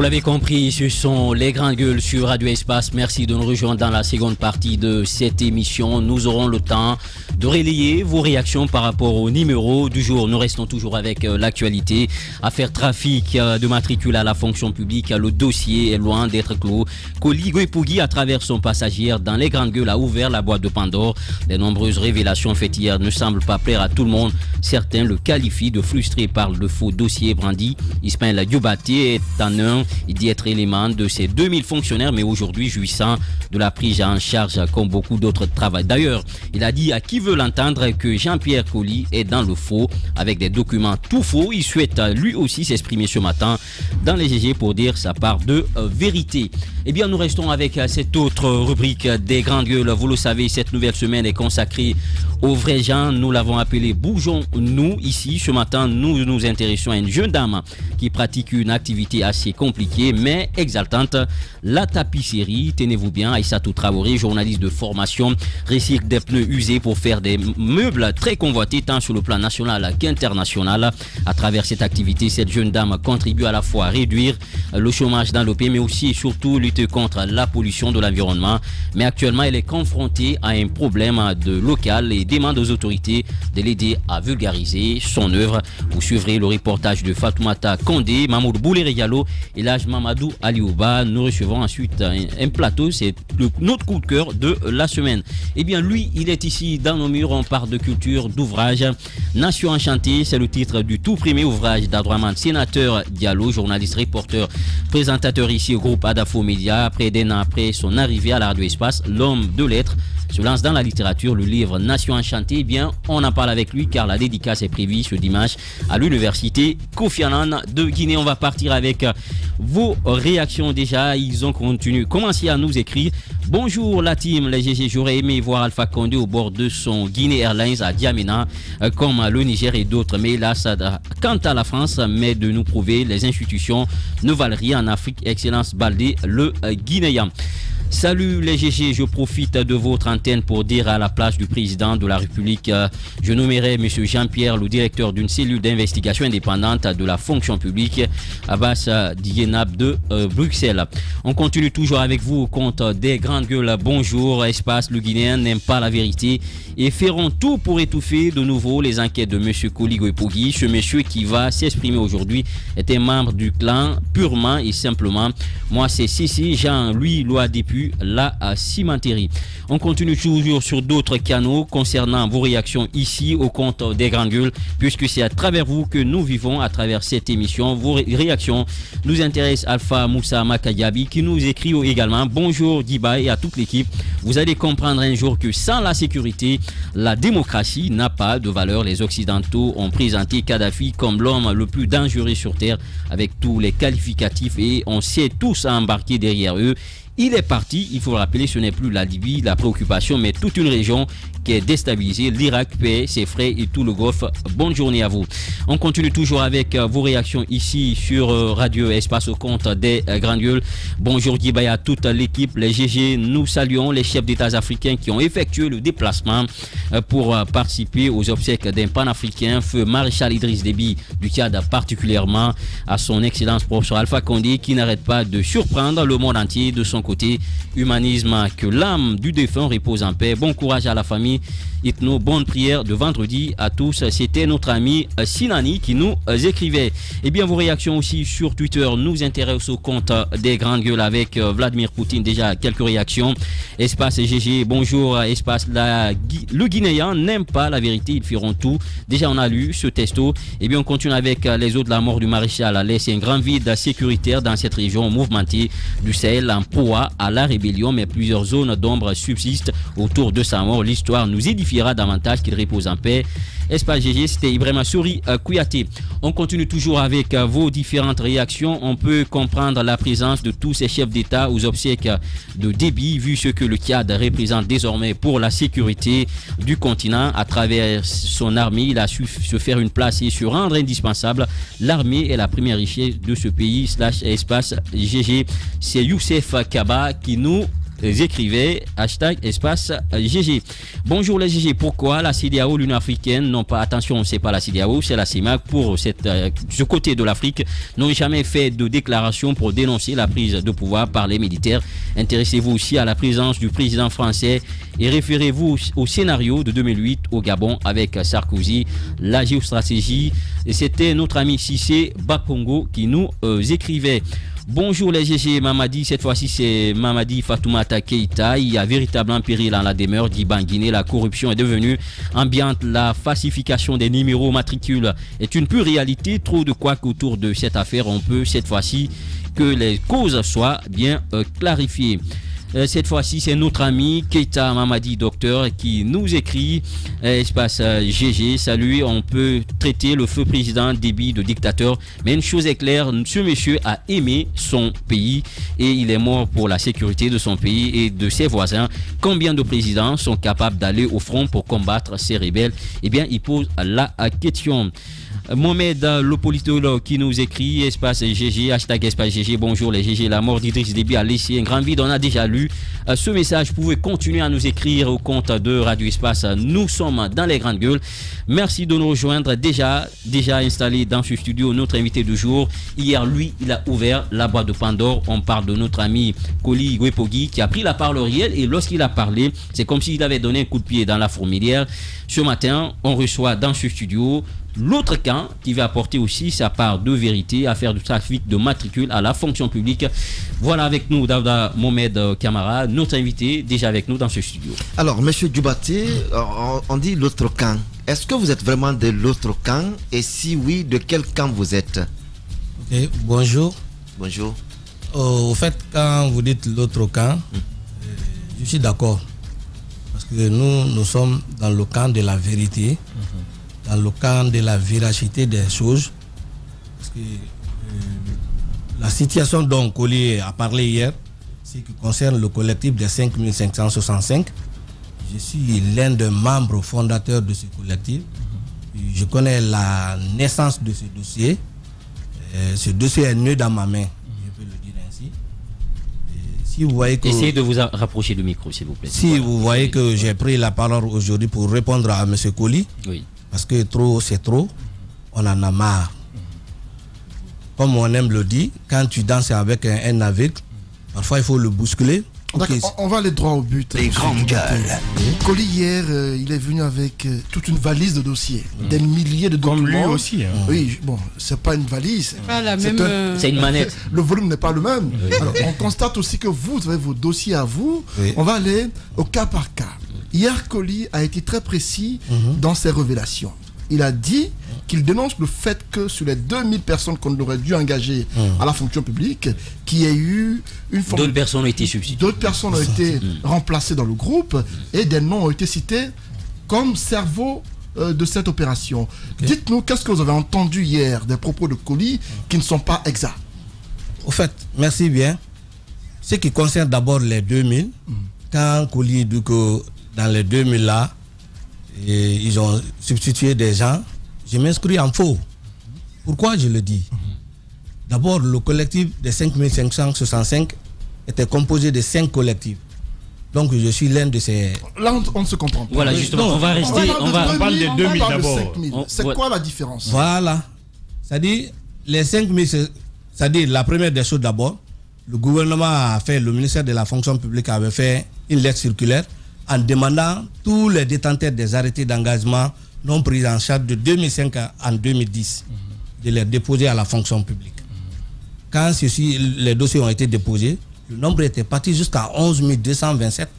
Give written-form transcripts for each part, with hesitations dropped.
l'avez compris, ce sont les grandes gueules sur Radio Espace. Merci de nous rejoindre dans la seconde partie de cette émission. Nous aurons le temps de relayer vos réactions par rapport au numéro du jour. Nous restons toujours avec l'actualité. Affaire trafic de matricule à la fonction publique. Le dossier est loin d'être clos. Koli Goepougi, à travers son passagère dans les grandes gueules, a ouvert la boîte de Pandore. Les nombreuses révélations faites hier ne semblent pas plaire à tout le monde. Certains le qualifient de frustré par le faux dossier brandi. Ismaël Dioubaté est il dit être élément de ces 2000 fonctionnaires, mais aujourd'hui jouissant de la prise en charge comme beaucoup d'autres travaux. D'ailleurs, il a dit à qui veut l'entendre que Jean-Pierre Koli est dans le faux, avec des documents tout faux. Il souhaite lui aussi s'exprimer ce matin dans les GG pour dire sa part de vérité. Eh bien, nous restons avec cette autre rubrique des grandes gueules. Vous le savez, cette nouvelle semaine est consacrée aux vrais gens. Nous l'avons appelé Bougeons-nous. Ici, ce matin, nous nous intéressons à une jeune dame qui pratique une activité assez compliquée mais exaltante, la tapisserie. Tenez-vous bien, Aïssatou Traoré, journaliste de formation, recycle des pneus usés pour faire des meubles très convoités tant sur le plan national qu'international. À travers cette activité, cette jeune dame contribue à la fois à réduire le chômage dans le pays, mais aussi et surtout lutter contre la pollution de l'environnement. Mais actuellement, elle est confrontée à un problème de local et demande aux autorités de l'aider à vulgariser son œuvre. Vous suivrez le reportage de Fatoumata Kondé, Mahmoud Boulé-Regalo et l'âge Mamadou Aliouba. Nous recevons ensuite un plateau, c'est notre coup de cœur de la semaine. Eh bien, lui, il est ici dans nos murs. On parle de culture, d'ouvrage. Nation enchantée, c'est le titre du tout premier ouvrage d'Abdraman Sénateur Diallo, journaliste, reporter, présentateur ici au groupe Adafo Média. Près d'un an après son arrivée à la Radio Espace, l'homme de lettres se lance dans la littérature. Le livre Nation enchantée, eh bien, on en parle avec lui car la dédicace est prévue ce dimanche à l'université Kofi Annan de Guinée. On va partir avec vos réactions déjà. Ils ont commencé à nous écrire. Bonjour la team, les GG. J'aurais aimé voir Alpha Condé au bord de son Guinée Airlines à Djamena, comme le Niger et d'autres. Mais hélas, quant à la France, mais de nous prouver les institutions ne valent rien en Afrique. Excellence Baldé, le Guinéen. Salut les GG, je profite de votre antenne pour dire à la place du président de la République, je nommerai M. Jean-Pierre, le directeur d'une cellule d'investigation indépendante de la fonction publique, Abbas Dienab de Bruxelles. On continue toujours avec vous au compte des grandes gueules. Bonjour, Espace, le Guinéen n'aime pas la vérité et feront tout pour étouffer de nouveau les enquêtes de M. Koli Goepougi. Ce monsieur qui va s'exprimer aujourd'hui est un membre du clan purement et simplement. Moi, c'est Sissi Jean, lui, loi depuis la cimenterie. On continue toujours sur d'autres canaux concernant vos réactions ici au compte des grandes gueules, puisque c'est à travers vous que nous vivons à travers cette émission. Vos réactions nous intéressent. Alpha Moussa Makayabi qui nous écrit également: bonjour Diba et à toute l'équipe. Vous allez comprendre un jour que sans la sécurité, la démocratie n'a pas de valeur. Les Occidentaux ont présenté Kadhafi comme l'homme le plus dangereux sur Terre avec tous les qualificatifs et on s'est tous embarqués derrière eux. Il est parti, il faut le rappeler, ce n'est plus la Libye, la préoccupation, mais toute une région qui est déstabilisée. L'Irak paie ses frais et tout le Golfe. Bonne journée à vous. On continue toujours avec vos réactions ici sur Radio Espace au compte des grandes gueules. Bonjour Guibaya, à toute l'équipe, les GG. Nous saluons les chefs d'État africains qui ont effectué le déplacement pour participer aux obsèques d'un panafricain, feu Maréchal Idriss Déby du Tchad, particulièrement à son excellence professeur Alpha Condé qui n'arrête pas de surprendre le monde entier de son côté. Humanisme, que l'âme du défunt repose en paix. Bon courage à la famille. Itno, bonne prière de vendredi à tous. C'était notre ami Sinani qui nous écrivait. Et bien vos réactions aussi sur Twitter nous intéressent au compte des grandes gueules avec Vladimir Poutine. Déjà quelques réactions. Espace GG, bonjour Espace. Le Guinéen n'aime pas la vérité, ils feront tout. Déjà on a lu ce texto. Et bien on continue avec les autres. La mort du maréchal a laissé un grand vide sécuritaire dans cette région mouvementée du Sahel en proie à la rébellion, mais plusieurs zones d'ombre subsistent autour de sa mort. L'histoire nous édifiera davantage qu'il repose en paix. Espace GG, c'était Ibrahima Souri Kouyaté. On continue toujours avec vos différentes réactions. On peut comprendre la présence de tous ces chefs d'État aux obsèques de Déby, vu ce que le Tchad représente désormais pour la sécurité du continent. À travers son armée, il a su se faire une place et se rendre indispensable. L'armée est la première richesse de ce pays. Espace GG, c'est Youssef Kaba qui nous écrivait #espace GG. Bonjour les GG, pourquoi la CEDEAO, l'Union africaine, non pas, attention, c'est pas la CEDEAO, c'est la CEMAC, pour ce côté de l'Afrique, n'ont jamais fait de déclaration pour dénoncer la prise de pouvoir par les militaires? Intéressez-vous aussi à la présence du président français et référez-vous au scénario de 2008 au Gabon avec Sarkozy, la géostratégie. Et c'était notre ami Cissé Bakongo qui nous écrivait. Bonjour les GG, Mamadi, cette fois-ci c'est Mamadi Fatoumata Keïta. Il y a véritablement péril en la demeure d'Ibanguiné. La corruption est devenue ambiante. La falsification des numéros matricules est une pure réalité. Trop de quoi qu'autour de cette affaire, on peut cette fois-ci que les causes soient bien clarifiées. Cette fois-ci, c'est notre ami Keïta Mamadi, docteur, qui nous écrit espace GG. Salut, on peut traiter le feu président Déby de dictateur, mais une chose est claire, ce monsieur a aimé son pays et il est mort pour la sécurité de son pays et de ses voisins. Combien de présidents sont capables d'aller au front pour combattre ces rebelles? Eh bien, il pose la question. Mohamed, le politologue, qui nous écrit espace GG, #espace GG. Bonjour les GG, la mort d'Idriss Déby a laissé un grand vide. On a déjà lu ce message. Vous pouvez continuer à nous écrire au compte de Radio Espace. Nous sommes dans les grandes gueules. Merci de nous rejoindre. Déjà installé dans ce studio notre invité du jour. Hier, lui, il a ouvert la boîte de Pandore. On parle de notre ami Koli Gwepogi qui a pris la parole réelle et lorsqu'il a parlé, c'est comme s'il avait donné un coup de pied dans la fourmilière. Ce matin, on reçoit dans ce studio l'autre camp qui va apporter aussi sa part de vérité, affaire du trafic de matricule à la fonction publique. Voilà avec nous Daouda Mohamed Kamara, notre invité, déjà avec nous dans ce studio. Alors, monsieur Djoubaté, on dit l'autre camp. Est-ce que vous êtes vraiment de l'autre camp? Et si oui, de quel camp vous êtes? Okay, bonjour. Bonjour. Au fait, quand vous dites l'autre camp, je suis d'accord. Parce que nous sommes dans le camp de la vérité. Dans le camp de la véracité des choses. Parce que la situation dont Koli a parlé hier, c'est qui concerne le collectif des 5565. Je suis l'un des membres fondateurs de ce collectif. Je connais la naissance de ce dossier. Ce dossier est né dans ma main, je peux le dire ainsi. Si vous voyez que, essayez de vous rapprocher du micro, s'il vous plaît. Si vous voyez que j'ai pris la parole aujourd'hui pour répondre à M. Koli, oui. Parce que trop, c'est trop. On en a marre. Comme on aime le dire, quand tu danses avec un aveugle, parfois il faut le bousculer. Okay. On va aller droit au but. Les grandes gueules. Koli, hier, il est venu avec toute une valise de dossiers, des milliers de documents. Comme lui aussi. Hein. Oui, bon, c'est pas une valise. C'est une manette. Le volume n'est pas le même. Alors, on constate aussi que vous avez vos dossiers à vous. Oui. On va aller au cas par cas. Hier, Koli a été très précis dans ses révélations. Il a dit qu'il dénonce le fait que sur les 2000 personnes qu'on aurait dû engager à la fonction publique, qu'il y ait eu une forme... D'autres personnes ont été substituées. D'autres personnes ont été remplacées dans le groupe et des noms ont été cités comme cerveau de cette opération. Okay. Dites-nous, qu'est-ce que vous avez entendu hier des propos de Koli qui ne sont pas exacts? Au fait, merci bien. Ce qui concerne d'abord les 2000, quand Koli dit que dans les 2000 là, ils ont substitué des gens, je m'inscris en faux. Pourquoi je le dis? D'abord, le collectif des 5565 était composé de 5 collectifs. Donc je suis l'un de ces... Là, on ne se comprend pas. Voilà, justement, on va rester... On parle de 2000 d'abord. C'est quoi la différence? Voilà. C'est-à-dire, les 5000, c'est-à-dire la première des choses d'abord, le gouvernement a fait, le ministère de la fonction publique avait fait une lettre circulaire en demandant tous les détenteurs des arrêtés d'engagement non pris en charge de 2005 en 2010 de les déposer à la fonction publique. Quand les dossiers ont été déposés, le nombre était parti jusqu'à 11 227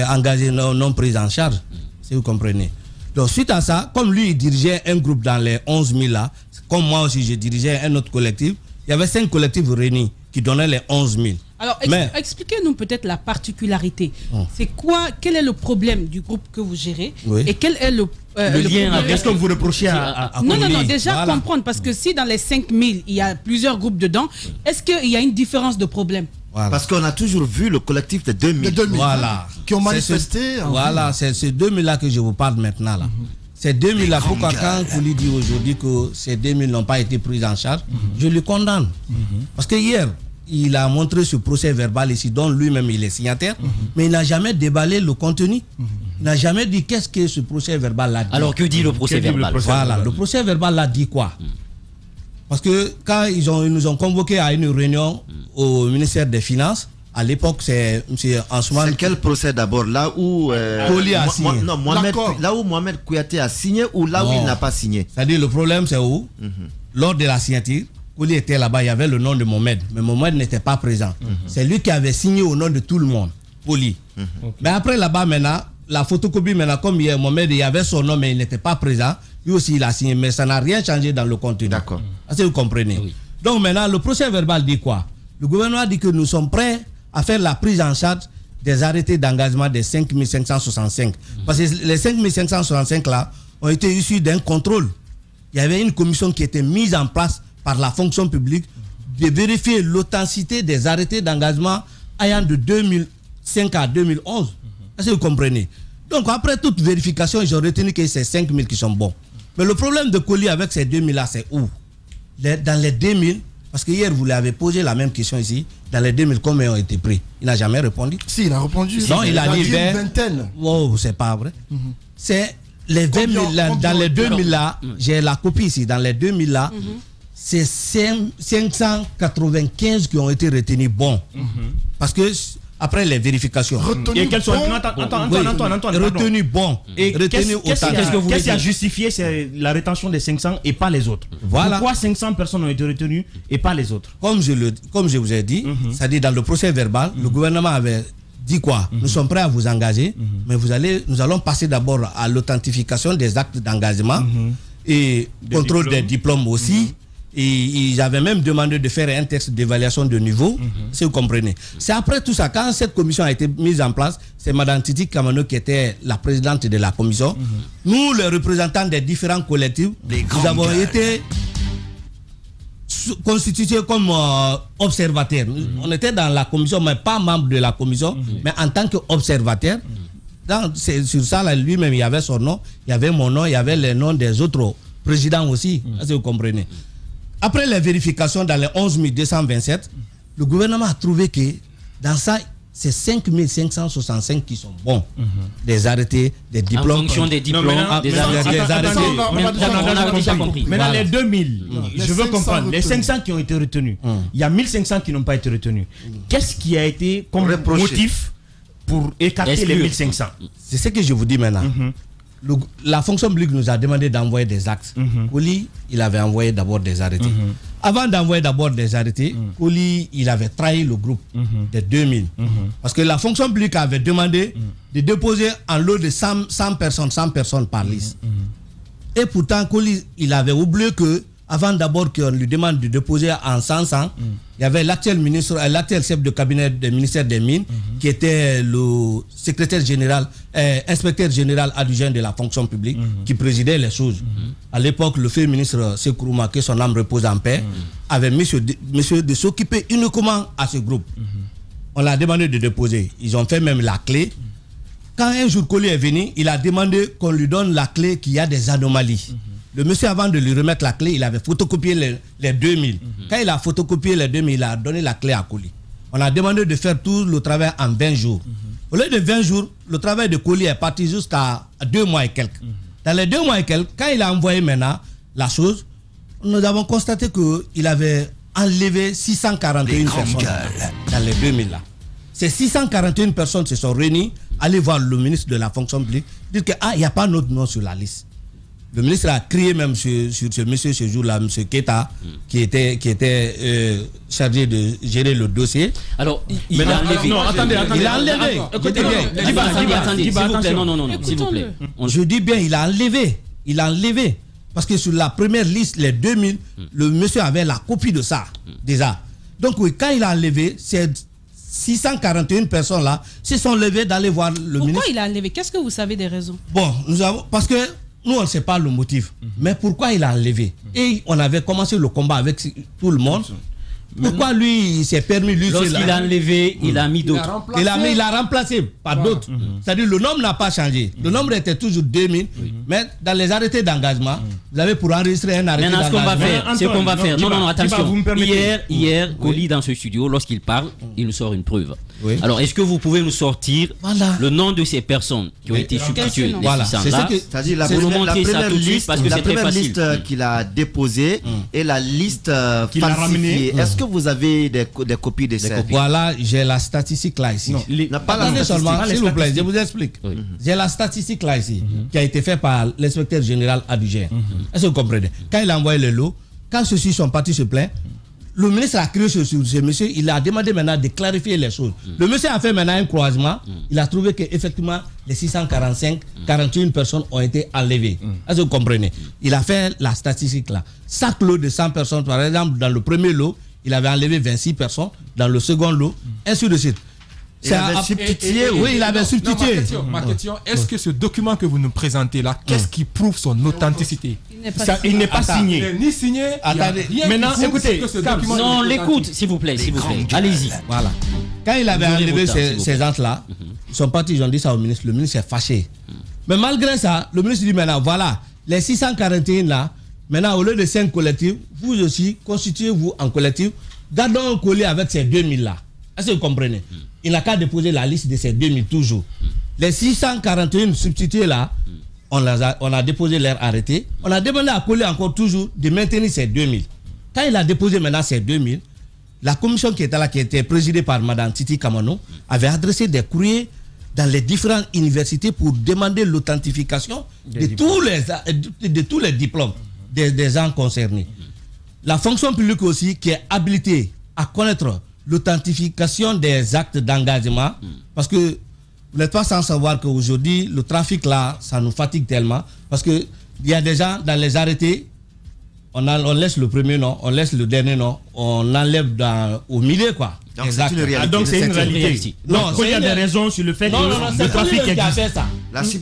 engagés non pris en charge, si vous comprenez. Donc suite à ça, comme lui il dirigeait un groupe dans les 11 000 là, comme moi aussi je dirigeais un autre collectif, il y avait 5 collectifs réunis qui donnaient les 11 000. Alors, expliquez-nous peut-être la particularité. C'est quoi, quel est le problème du groupe que vous gérez? Oui. Et quel est le lien avec... Qu'est-ce que vous reprochez à Non, déjà comprendre, parce que si dans les 5000, il y a plusieurs groupes dedans, est-ce qu'il y a une différence de problème? Voilà. Parce qu'on a toujours vu le collectif de 2000. Voilà. Qui ont manifesté. Voilà, c'est ces 2000-là que je vous parle maintenant. Là. Ces 2000-là, pourquoi quand Koli dit aujourd'hui que ces 2000 n'ont pas été pris en charge, je le condamne. Parce que hier, il a montré ce procès verbal ici, dont lui-même il est signataire, mais il n'a jamais déballé le contenu. Il n'a jamais dit qu'est-ce que ce procès verbal a dit. Alors que dit le procès verbal? Voilà, le procès verbal a dit quoi? Parce que quand ils nous ont convoqués à une réunion au ministère des Finances, à l'époque, c'est M. Ansoumane. C'est quel procès d'abord? Là où Koli a signé. là où Mohamed Kouyaté a signé ou là où il n'a pas signé? C'est-à-dire, le problème, c'est où lors de la signature, Koli était là-bas, il y avait le nom de Mohamed, mais Mohamed n'était pas présent. C'est lui qui avait signé au nom de tout le monde, Koli. Mais après, là-bas, maintenant, la photocopie, maintenant, comme il y a Mohamed, il y avait son nom, mais il n'était pas présent. Lui aussi, il a signé, mais ça n'a rien changé dans le contenu. D'accord. Est-ce que vous comprenez? Oui. Donc maintenant, le procès verbal dit quoi? Le gouvernement dit que nous sommes prêts à faire la prise en charge des arrêtés d'engagement des 5565. Parce que les 5565 là ont été issus d'un contrôle. Il y avait une commission qui était mise en place par la fonction publique de vérifier l'authenticité des arrêtés d'engagement ayant de 2005 à 2011. Est-ce que vous comprenez? Donc après toute vérification, ils ont retenu que c'est 5000 qui sont bons. Mais le problème de Koli avec ces 2000 là, c'est où? Dans les 2000, parce que hier vous lui avez posé la même question ici, dans les 2000, combien ont été pris? Il n'a jamais répondu. Si, il a répondu. Non, il a dit une vingtaine. Oh, c'est pas vrai. C'est les 20 000 là, dans les 2000 là, j'ai la copie ici, dans les 2000 là, c'est 595 qui ont été retenus bons. Parce que après les vérifications. Et quels sont retenus bons. Et qu'est-ce qui a justifié la rétention des 500 et pas les autres? Voilà. Pourquoi 500 personnes ont été retenues et pas les autres? Comme je vous ai dit, c'est-à-dire dans le procès verbal, le gouvernement avait dit quoi? Nous sommes prêts à vous engager, mais nous allons passer d'abord à l'authentification des actes d'engagement et contrôle des diplômes aussi. Et ils avaient même demandé de faire un texte d'évaluation de niveau, si vous comprenez. C'est après tout ça, quand cette commission a été mise en place, c'est Mme Titi Kamano qui était la présidente de la commission. Nous, les représentants des différents collectifs, nous avons été constitués comme observateurs. On était dans la commission, mais pas membre de la commission, mais en tant qu'observateurs. Sur ça, là, lui-même, il y avait son nom, il y avait mon nom, il y avait les noms des autres présidents aussi, si vous comprenez. Après les vérifications dans les 11 227, le gouvernement a trouvé que dans ça, c'est 5565 qui sont bons. Des arrêtés, des diplômes. En fonction des diplômes, des arrêtés. On a déjà compris. Maintenant, les 2000, je veux comprendre. Les 500 qui ont été retenus, il y a 1500 qui n'ont pas été retenus. Qu'est-ce qui a été comme motif pour écarter les 1500? C'est ce que je vous dis maintenant. La fonction publique nous a demandé d'envoyer des actes. Koli, il avait envoyé d'abord des arrêtés. Avant d'envoyer d'abord des arrêtés, Koli, il avait trahi le groupe des 2000. Parce que la fonction publique avait demandé de déposer un lot de 100 personnes par liste. Et pourtant, Koli, il avait oublié que avant d'abord qu'on lui demande de déposer en 100, il y avait l'actuel chef de cabinet du ministère des Mines, qui était le secrétaire général, inspecteur général adjoint de la fonction publique, qui présidait les choses. À l'époque, le feu ministre Sekourouma, que son âme repose en paix, avait monsieur de s'occuper uniquement à ce groupe. On l'a demandé de déposer. Ils ont fait même la clé. Quand un jour Koli est venu, il a demandé qu'on lui donne la clé qu'il y a des anomalies. Le monsieur, avant de lui remettre la clé, il avait photocopié les 2000. Quand il a photocopié les 2000, il a donné la clé à Koli. On a demandé de faire tout le travail en 20 jours. Au lieu de 20 jours, le travail de Koli est parti jusqu'à 2 mois et quelques. Dans les 2 mois et quelques, quand il a envoyé maintenant la chose, nous avons constaté qu'il avait enlevé 641 personnes dans les 2000 là. Ces 641 personnes se sont réunies, aller voir le ministre de la fonction publique, dire qu'il n'y a pas notre nom sur la liste. Le ministre a crié même sur ce monsieur ce jour-là, M. Keita, qui était chargé de gérer le dossier. Alors, il a enlevé. Non, attendez. Il a enlevé. Écoutez bien. Attendez, s'il vous plaît. Non, s'il vous plaît. Je dis bien, il a enlevé. Il a enlevé. Parce que sur la première liste, les 2000, le monsieur avait la copie de ça, déjà. Donc, oui, quand il a enlevé, ces 641 personnes-là se sont levées d'aller voir le ministre. Pourquoi il a enlevé? Qu'est-ce que vous savez des raisons? Bon, parce que nous, on ne sait pas le motif. Mais pourquoi il a enlevé? Et on avait commencé le combat avec tout le monde. Pourquoi lui, il s'est permis lui lorsqu'il a enlevé, il a mis d'autres. Il a remplacé par d'autres. C'est-à-dire le nombre n'a pas changé. Le nombre était toujours 2000. Mais dans les arrêtés d'engagement, vous avez pour enregistrer un arrêté d'engagement. Maintenant, ce qu'on va faire, non, attention. Hier, Koli dans ce studio, lorsqu'il parle, il nous sort une preuve. Oui. Alors, est-ce que vous pouvez nous sortir le nom de ces personnes qui ont été substituées? Voilà, c'est-à-dire la première liste qu'il a déposée et la liste falsifiée. Est-ce que vous avez des copies de ça? Voilà, j'ai la statistique là ici. Attendez seulement, s'il vous plaît, je vous explique. J'ai la statistique là ici, qui a été faite par l'inspecteur général adjoint. Est-ce que vous comprenez? Quand il a envoyé le lot, quand ceux-ci sont partis se plaindre, le ministre a crié sur ce monsieur, il a demandé maintenant de clarifier les choses. Le monsieur a fait maintenant un croisement, il a trouvé qu'effectivement les 641 personnes ont été enlevées. Est-ce que vous comprenez? Il a fait la statistique là. Chaque lot de 100 personnes, par exemple, dans le premier lot, il avait enlevé 26 personnes, dans le second lot, ainsi de suite. Il avait substitué. Oui, il avait substitué. Ma question, est-ce que ce document que vous nous présentez là, qu'est-ce qui prouve son authenticité? Il n'est pas signé. Il n'est ni signé. Maintenant, écoutez. Non, on l'écoute, s'il vous plaît. Allez-y. Voilà. Quand il avait enlevé ces gens-là, ils sont partis, ils ont dit ça au ministre. Le ministre est fâché. Mais malgré ça, le ministre dit maintenant, voilà, les 641 là, maintenant au lieu de 5 collectifs, vous aussi, constituez-vous en collectif. Gardons un collier avec ces 2000 là. Est-ce que vous comprenez? Il n'a qu'à déposer la liste de ces 2000 toujours. Les 641 substitués là, on a déposé leur arrêté. On a demandé à Koli encore toujours de maintenir ces 2000. Quand il a déposé maintenant ces 2000, la commission qui était là, qui était présidée par Mme Titi Kamano, avait adressé des courriers dans les différentes universités pour demander l'authentification de tous les diplômes des gens concernés. La fonction publique aussi, qui est habilitée à connaître l'authentification des actes d'engagement, parce que vous n'êtes pas sans savoir qu'aujourd'hui, le trafic là, ça nous fatigue tellement, parce qu'il y a des gens dans les arrêtés, on laisse le premier nom, on laisse le dernier nom, on enlève au milieu quoi. Donc c'est une réalité. Donc c'est une réalité. Non, il y a des raisons sur le fait que le trafic existe.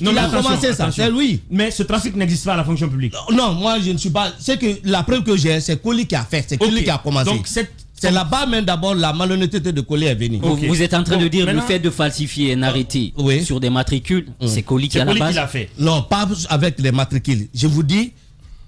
Il a commencé ça, c'est lui. Mais ce trafic n'existe pas à la fonction publique. Non, moi je ne suis pas. C'est que la preuve que j'ai, c'est Koli qui a fait, c'est Koli qui a commencé. Donc c'est là-bas même d'abord la malhonnêteté de Koli est venue. Vous êtes en train de dire le fait de falsifier un arrêté sur des matricules, c'est Koli qui a la base. Non, pas avec les matricules. Je vous dis,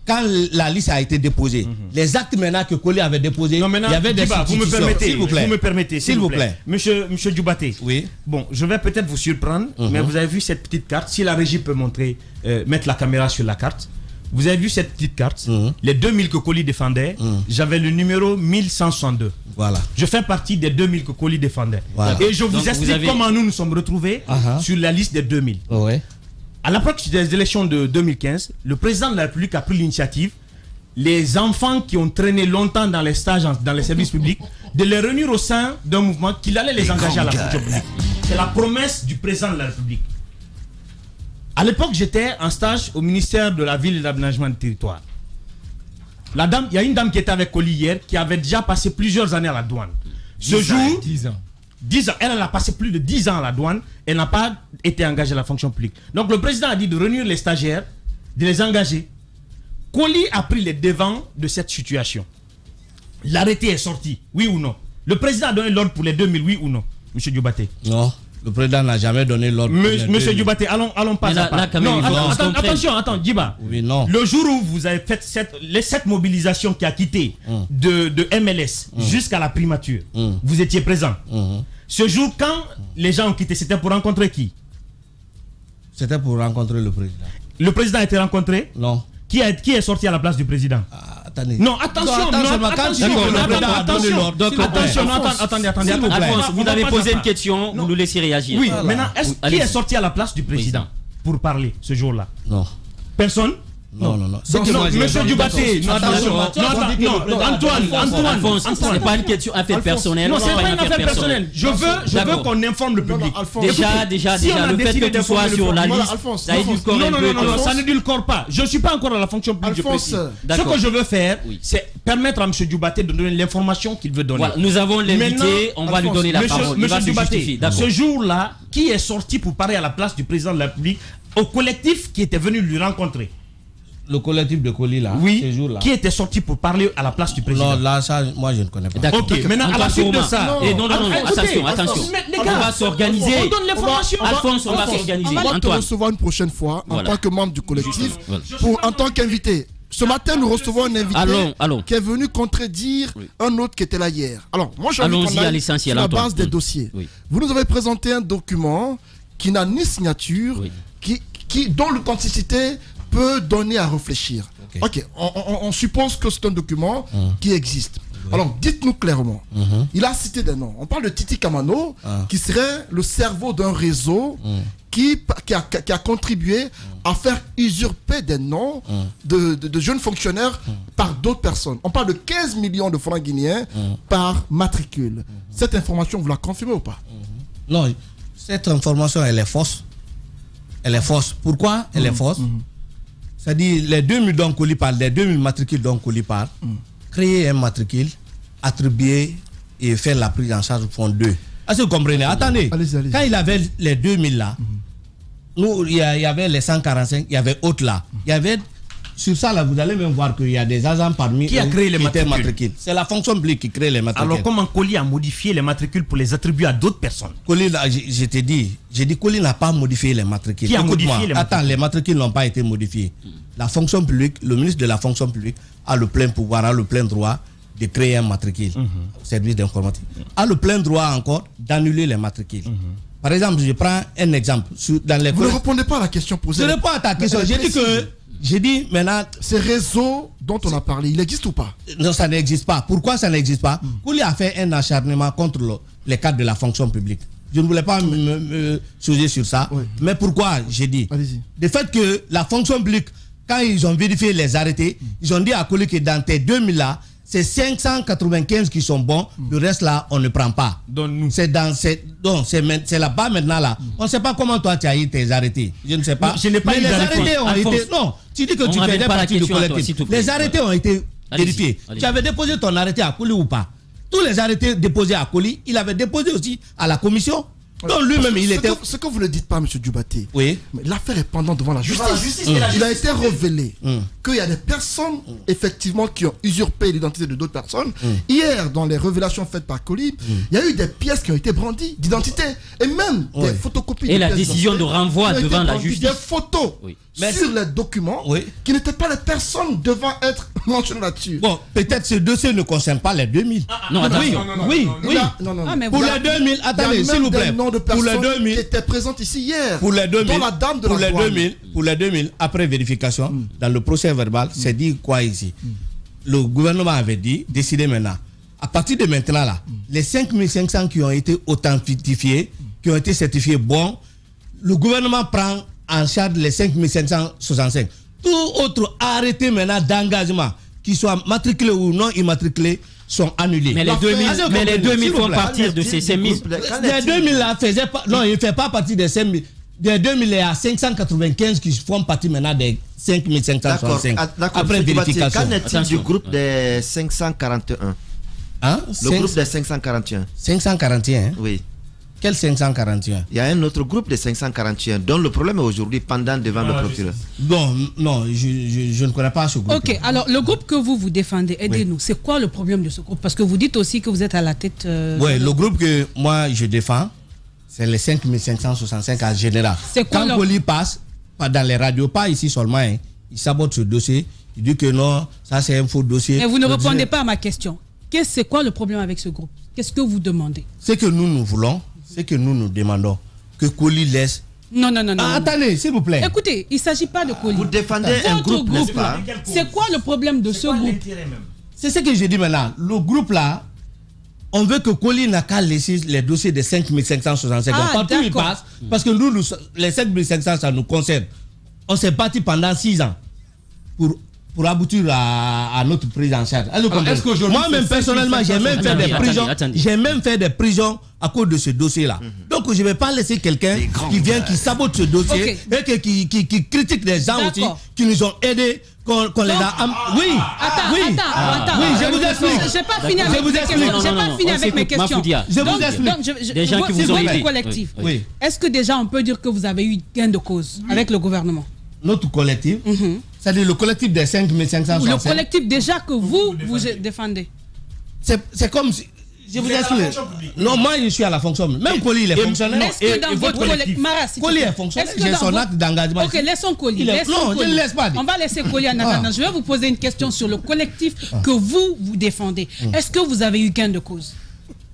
quand la liste a été déposée, les actes maintenant que Koli avait déposés, il y avait des substitutions. Vous me permettez, s'il vous plaît. Monsieur Djoubaté. Oui. Bon, je vais peut-être vous surprendre, mais vous avez vu cette petite carte. Si la régie peut montrer, mettre la caméra sur la carte. Vous avez vu cette petite carte, les 2000 que Koli défendait, j'avais le numéro 1162. Voilà. Je fais partie des 2000 que Koli défendait. Voilà. Et je vous explique comment nous nous sommes retrouvés sur la liste des 2000. À l'approche des élections de 2015, le président de la République a pris l'initiative, les enfants qui ont traîné longtemps dans les stages, dans les services publics, de les réunir au sein d'un mouvement qu'il allait les engager à la fonction publique. C'est la promesse du président de la République. À l'époque, j'étais en stage au ministère de la Ville et de l'Aménagement du Territoire. La dame, il y a une dame qui était avec Koli hier, qui avait déjà passé plusieurs années à la douane. Ce jour, 10 ans. Elle a passé plus de 10 ans à la douane. Elle n'a pas été engagée à la fonction publique. Donc le président a dit de réunir les stagiaires, de les engager. Koli a pris les devants de cette situation. L'arrêté est sorti, oui ou non? Le président a donné l'ordre pour les 2000, oui ou non, monsieur Djoubaté? Non. Le président n'a jamais donné l'ordre. Monsieur Djoubaté, allons pas à pas. Non, attends, Djiba. Oui, non. Le jour où vous avez fait cette mobilisation qui a quitté de MLS jusqu'à la primature, vous étiez présent. Ce jour, quand les gens ont quitté, c'était pour rencontrer qui? C'était pour rencontrer le président. Le président a été rencontré? Non. Qui est sorti à la place du président? Attendez. Non, attention, attendez. Alphonse, vous avez posé une question, vous nous laissez réagir. Oui, maintenant, qui est sorti à la place du président pour parler ce jour-là? Non. Personne? Non. Monsieur Djoubaté, Antoine, ce n'est pas une question affaire personnelle. Non, ce n'est pas une affaire personnelle. Je veux qu'on informe le public. Déjà, le fait que tu sois sur la liste, ça édulcore un peu. Non, ça n'édulcore pas. Je ne suis pas encore à la fonction publique, je précise. Ce que je veux faire, c'est permettre à M. Djoubaté de donner l'information qu'il veut donner. Nous avons l'invité, on va lui donner la parole. M. Djoubaté, ce jour-là, qui est sorti pour parler à la place du président de la République au collectif qui était venu lui rencontrer? Le collectif de Coly là, ces jours-là, qui était sorti pour parler à la place du président. Non, là, ça, moi, je ne connais pas. Ok, maintenant, à la suite de ça... Non, attention. On va s'organiser. On donne l'information. Alphonse, on va s'organiser. On va te recevoir une prochaine fois en tant que membre du collectif, en tant qu'invité. Ce matin, nous recevons un invité qui est venu contredire un autre qui était là hier. Alors, moi, j'ai envie qu'on aille sur la base des dossiers. Vous nous avez présenté un document qui n'a ni signature, dont l'authenticité peut donner à réfléchir. Ok, on suppose que c'est un document qui existe. Alors, dites-nous clairement. Il a cité des noms. On parle de Titi Kamano, qui serait le cerveau d'un réseau qui a contribué à faire usurper des noms de jeunes fonctionnaires par d'autres personnes. On parle de 15 millions de francs guinéens par matricule. Cette information, vous la confirmez ou pas? Non, cette information, elle est fausse. Elle est fausse. Pourquoi elle est fausse? C'est-à-dire, les 2000 dont Coly parle, les 2000 matricules dont Coly parle, créer un matricule, attribuer et faire la prise en charge font 2. Est-ce que vous comprenez? Attendez, allez-y. Quand il avait les 2000 là, nous, il y avait les 145, il y avait autres là. Il y avait, sur ça là, vous allez même voir qu'il y a des agents parmi qui a créé les matricules. C'est la fonction publique qui crée les matricules. Alors comment Coly a modifié les matricules pour les attribuer à d'autres personnes? Coly, je t'ai dit, Coly n'a pas modifié les matricules. Qui a modifié les matricules? Attends, les matricules n'ont pas été modifiés. La fonction publique, le ministre de la fonction publique a le plein pouvoir, a le plein droit de créer un matricule, service d'informatique. A le plein droit encore d'annuler les matricules. Par exemple, je prends un exemple. Dans les vous ne répondez pas à la question posée. Je réponds à ta question. J'ai dit maintenant... Ces réseaux dont on a parlé, il existe ou pas? Non, ça n'existe pas. Pourquoi ça n'existe pas? Coly a fait un acharnement contre les cadres de la fonction publique. Je ne voulais pas me soucier sur ça. Mais pourquoi j'ai dit? Le fait que la fonction publique, quand ils ont vérifié les arrêtés, ils ont dit à Coly que dans tes 2000 là, c'est 595 qui sont bons, le reste là, on ne prend pas. C'est là-bas maintenant là. On ne sait pas comment toi tu as eu tes arrêtés. Je ne sais pas. Je n'ai pas les arrêtés ont été... Non, tu dis que tu faisais partie du collectif. Les arrêtés ont été vérifiés. Tu avais déposé ton arrêté à Coly ou pas? Tous les arrêtés déposés à Coly, il avait déposé aussi à la commission. Donc lui-même, il était... Ce que vous ne dites pas, M. Dubaté, oui. L'affaire est pendant devant la justice. Il a été révélé qu'il y a des personnes, effectivement, qui ont usurpé l'identité de d'autres personnes. Hier, dans les révélations faites par Coly, il y a eu des pièces qui ont été brandies d'identité et même des photocopies. Et la décision de renvoi devant la justice. Des photos sur les documents qui n'étaient pas les personnes devant être mentionnées là-dessus. Bon, peut-être ce dossier ne concerne pas les 2000. Non, attention. Oui. Pour les 2000, attendez, s'il vous plaît. Pour les 2000 qui étaient présentes ici hier. Pour les 2000, la dame de la douane. Pour les 2000, après vérification, dans le procès verbal, c'est dit quoi ici? Le gouvernement avait décidé maintenant, à partir de maintenant là, les 5500 qui ont été authentifiés, qui ont été certifiés bons, le gouvernement prend en charge les 5565. Tout autre arrêté maintenant d'engagement, qu'ils soient matriculés ou non immatriculés, sont annulés. Mais les 2000 font partir de ces 5000. Les 2000 là faisaient pas... Non, ils ne font pas partie des 5000. Des 2000, il y a 595 qui font partie maintenant des 5565. Après vérification. Qu'en est-il du groupe des 541? Le groupe des 541. 541? Oui. Quel 541? Il y a un autre groupe de 541 dont le problème est aujourd'hui pendant devant le procureur. Non, je ne connais pas ce groupe. Ok, alors le groupe que vous défendez, aidez-nous. C'est quoi le problème de ce groupe? Parce que vous dites aussi que vous êtes à la tête... Oui, le groupe que moi je défends, c'est les 5565 en général. Quand Coly passe, pas dans les radios, pas ici seulement, il sabote ce dossier, il dit que non, ça c'est un faux dossier. Mais vous ne répondez pas à ma question. C'est quoi le problème avec ce groupe? Qu'est-ce que vous demandez? Ce que nous voulons, c'est que nous demandons que Coly laisse... Non. Attendez, s'il vous plaît. Écoutez, il ne s'agit pas de Coly. Vous défendez un groupe, n'est-ce pas? C'est quoi le problème de ce groupe? C'est ce que je dis maintenant. Le groupe là, on veut que Coly n'a qu'à laisser les dossiers de 5565. Partout il passe, parce que nous, les 5500, ça nous concerne. On s'est battu pendant 6 ans pour aboutir à notre prise en charge. Moi-même, personnellement, j'ai même fait des prisons. J'ai même fait des prisons à cause de ce dossier-là. Donc, je ne vais pas laisser quelqu'un qui vient, qui sabote ce dossier et qui critique les gens aussi, qui nous ont aidés, qu'on les a... Oui. Attends. Oui, je vous explique. Je n'ai pas fini avec mes questions. Je vous explique. Des gens qui vous ont aidé. Collectif. Est-ce que déjà on peut dire que vous avez eu gain de cause avec le gouvernement? Notre collectif, C'est-à-dire le collectif des 5565. Le collectif déjà que vous défendez. C'est comme si... Je vous assure. Non, moi je suis à la fonction. Même Koli, il est fonctionnaire. Est-ce que dans votre collectif... Koli est fonctionnaire. J'ai son acte d'engagement. Ok, laissons Koli. Non, je ne laisse pas. On va laisser Koli en attendant. Je vais vous poser une question sur le collectif que vous défendez. Est-ce que vous avez eu gain de cause?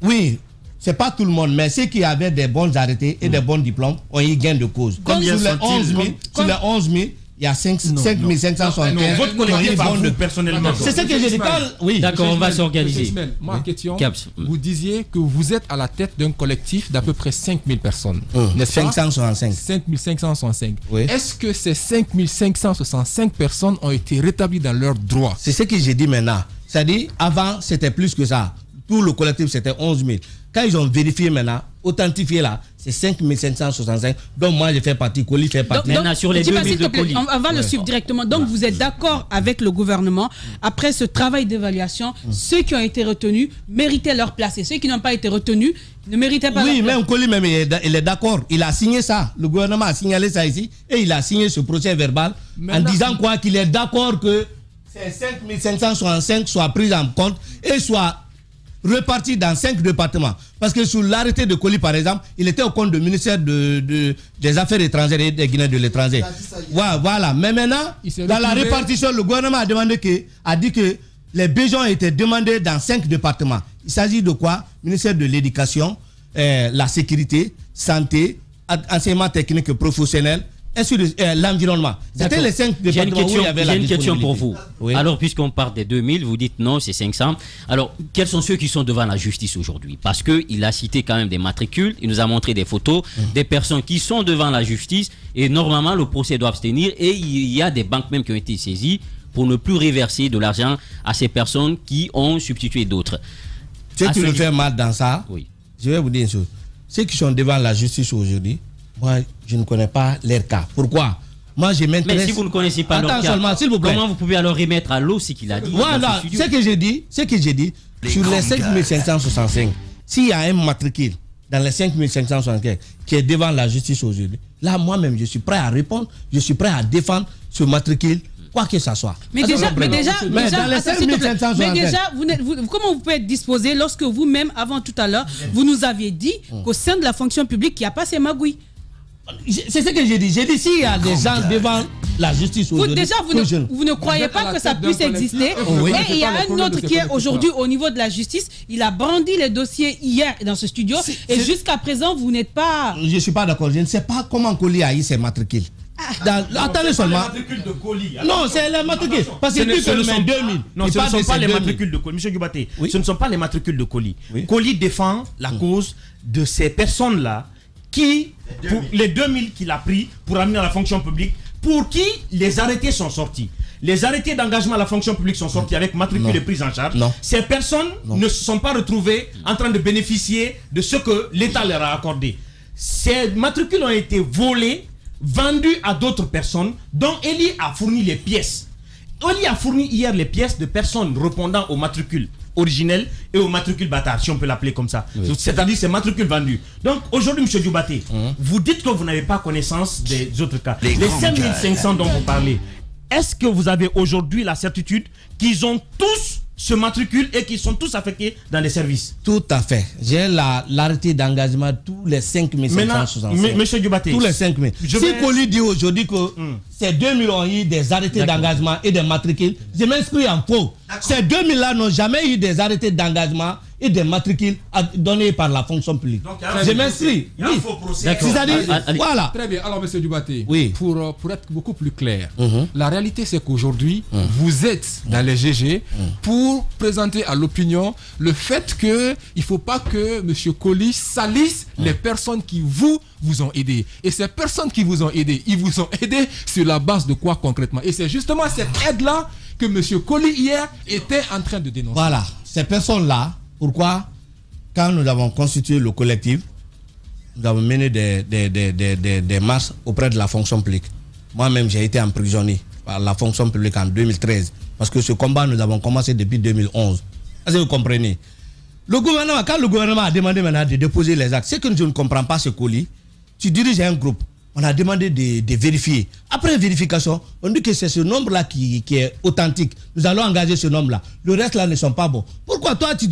Oui. C'est pas tout le monde, mais ceux qui avaient des bons arrêtés et des bons diplômes ont eu gain de cause. Combien sur les 11 000, il y a 5575. Votre collectif à vous, personnellement. C'est ce que j'ai dit. Oui, d'accord, on va s'organiser. Ma question, vous disiez que vous êtes à la tête d'un collectif d'à peu près 5000 personnes. N'est-ce pas? 565. 5565. Oui. Est-ce que ces 5565 personnes ont été rétablies dans leurs droits? C'est ce que j'ai dit maintenant. C'est-à-dire, avant, c'était plus que ça. Tout le collectif, c'était 11 000. Quand ils ont vérifié maintenant, authentifié là, c'est 5565. Donc moi, je fais partie, Koli fait partie. Maintenant, sur les 2000 de Koli. On va le suivre directement. Donc vous êtes d'accord avec le gouvernement, après ce travail d'évaluation, ceux qui ont été retenus méritaient leur place. Et ceux qui n'ont pas été retenus ne méritaient pas leur place. Oui, même Koli, même, il est d'accord. Il a signé ça. Le gouvernement a signalé ça ici. Et il a signé ce procès verbal en disant quoi? Qu'il est d'accord que ces 5565 soient pris en compte et soient repartis dans 5 départements. Parce que sous l'arrêté de Koli, par exemple, il était au compte du ministère des Affaires étrangères et des Guinéens de l'étranger. Voilà. Mais maintenant, dans la répartition, le gouvernement a dit que les besoins étaient demandés dans 5 départements. Il s'agit de quoi? Ministère de l'Éducation, la sécurité, santé, enseignement technique et professionnel, l'environnement. C'était les 5 départements où il y avait la disponibilité. J'ai une question pour vous. Oui. Alors, puisqu'on part des 2000, vous dites non, c'est 500. Alors, quels sont ceux qui sont devant la justice aujourd'hui? Parce qu'il a cité quand même des matricules, il nous a montré des photos, des personnes qui sont devant la justice, et normalement, le procès doit abstenir, et il y a des banques même qui ont été saisies pour ne plus reverser de l'argent à ces personnes qui ont substitué d'autres. Ce qui me fait mal dans ça, oui. Je vais vous dire une chose. Ceux qui sont devant la justice aujourd'hui, moi, je ne connais pas leur cas. Pourquoi? Moi, je m'intéresse... Mais si vous ne connaissez pas leur cas, s'il vous plaît. Comment vous pouvez alors remettre à l'eau ce qu'il a dit? Voilà, ce que j'ai dit, sur les 5565, s'il y a un matricule dans les 5565 qui est devant la justice aujourd'hui, là, moi-même, je suis prêt à répondre, je suis prêt à défendre ce matricule, quoi que ça soit. Mais déjà, comment vous pouvez être disposé lorsque vous-même, avant tout à l'heure, vous nous aviez dit qu'au sein de la fonction publique, il n'y a pas ces magouilles? C'est ce que j'ai dit. J'ai dit s'il y a des gens devant la justice aujourd'hui. Déjà, vous ne croyez pas que ça puisse exister. Et il y a un autre qui est aujourd'hui au niveau de la justice. Il a brandi les dossiers hier dans ce studio. Et jusqu'à présent, vous n'êtes pas... Je ne suis pas d'accord. Je ne sais pas comment Koli a eu ses matricules. Attendez seulement. Non, c'est les matricules. Parce que ce ne sont 2000. Non, ce ne sont pas les matricules de Koli. Monsieur Gubaté, ce ne sont pas les matricules de Koli. Koli défend la cause de ces personnes-là qui, pour les 2000 qu'il a pris pour amener à la fonction publique, pour qui les arrêtés sont sortis. Les arrêtés d'engagement à la fonction publique sont sortis avec matricule et prise en charge. Ces personnes ne se sont pas retrouvées en train de bénéficier de ce que l'État leur a accordé. Ces matricules ont été volés, vendus à d'autres personnes, dont Eli a fourni les pièces. Eli a fourni hier les pièces de personnes répondant aux matricules originel et au matricule bâtard, si on peut l'appeler comme ça. C'est-à-dire ces matricules vendus. Donc aujourd'hui, M. Djoubaté, vous dites que vous n'avez pas connaissance des autres cas. Les 5500 dont vous parlez, est-ce que vous avez aujourd'hui la certitude qu'ils ont tous ce matricule et qu'ils sont tous affectés dans les services? Tout à fait. J'ai l'arrêté d'engagement tous les 5565. Monsieur Djoubaté, tous les 5000. Si Koli dit aujourd'hui que ces 2000 ont eu des arrêtés d'engagement et des matricules, je m'inscris en faux. Ces 2000-là n'ont jamais eu des arrêtés d'engagement et des matricules donnés par la fonction publique. Donc, je m'inscris. Il y a un faux procès. Voilà. Très bien. Alors, monsieur Djoubaté, oui. pour être beaucoup plus clair, la réalité, c'est qu'aujourd'hui, vous êtes dans les GG pour présenter à l'opinion le fait qu'il ne faut pas que monsieur Koli salisse les personnes qui vous ont aidé. Et ces personnes qui vous ont aidé, ils vous ont aidé sur la base de quoi concrètement? Et c'est justement cette aide-là que monsieur Koli hier était en train de dénoncer. Voilà. Ces personnes-là, pourquoi, quand nous avons constitué le collectif, nous avons mené des marches auprès de la fonction publique. Moi-même, j'ai été emprisonné par la fonction publique en 2013. Parce que ce combat, nous avons commencé depuis 2011. Est-ce que vous comprenez? Le gouvernement, quand le gouvernement a demandé maintenant de déposer les actes, c'est que je ne comprends pas ce colis. Tu diriges un groupe. on a demandé de vérifier. Après vérification, on dit que c'est ce nombre-là qui est authentique. Nous allons engager ce nombre-là. Le reste là ne sont pas bons. Pourquoi toi tu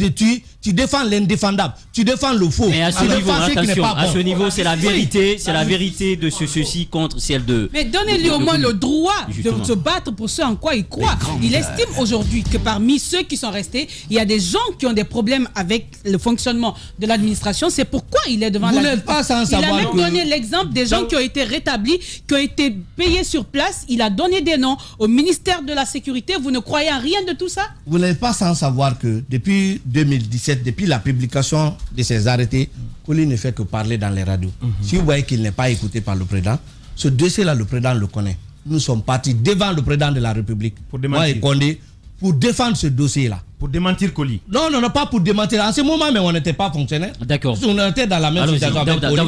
défends l'indéfendable, tu défends le faux? Mais à ce niveau, attention, à ce niveau, c'est la vérité, c'est la vérité de ceci contre celle de. Mais donnez-lui au moins le droit de se battre pour ce en quoi il croit. Il estime aujourd'hui que parmi ceux qui sont restés, il y a des gens qui ont des problèmes avec le fonctionnement de l'administration. C'est pourquoi il est devant la justice. Il a même donné l'exemple des gens qui ont été rétablis, qui ont été payés sur place. Il a donné des noms au ministère de la Sécurité. Vous ne croyez à rien de tout ça? Vous n'êtes pas sans savoir que depuis 2017, depuis la publication de ces arrêtés, Coly ne fait que parler dans les radios. Si vous voyez qu'il n'est pas écouté par le président, ce dossier-là, le président le connaît. Nous sommes partis devant le président de la République, moi et Condé, pour défendre ce dossier-là. Pour démentir Coly? Non, pas pour démentir. En ce moment, mais on n'était pas fonctionnaire. D'accord. On était dans la même situation avec Coly.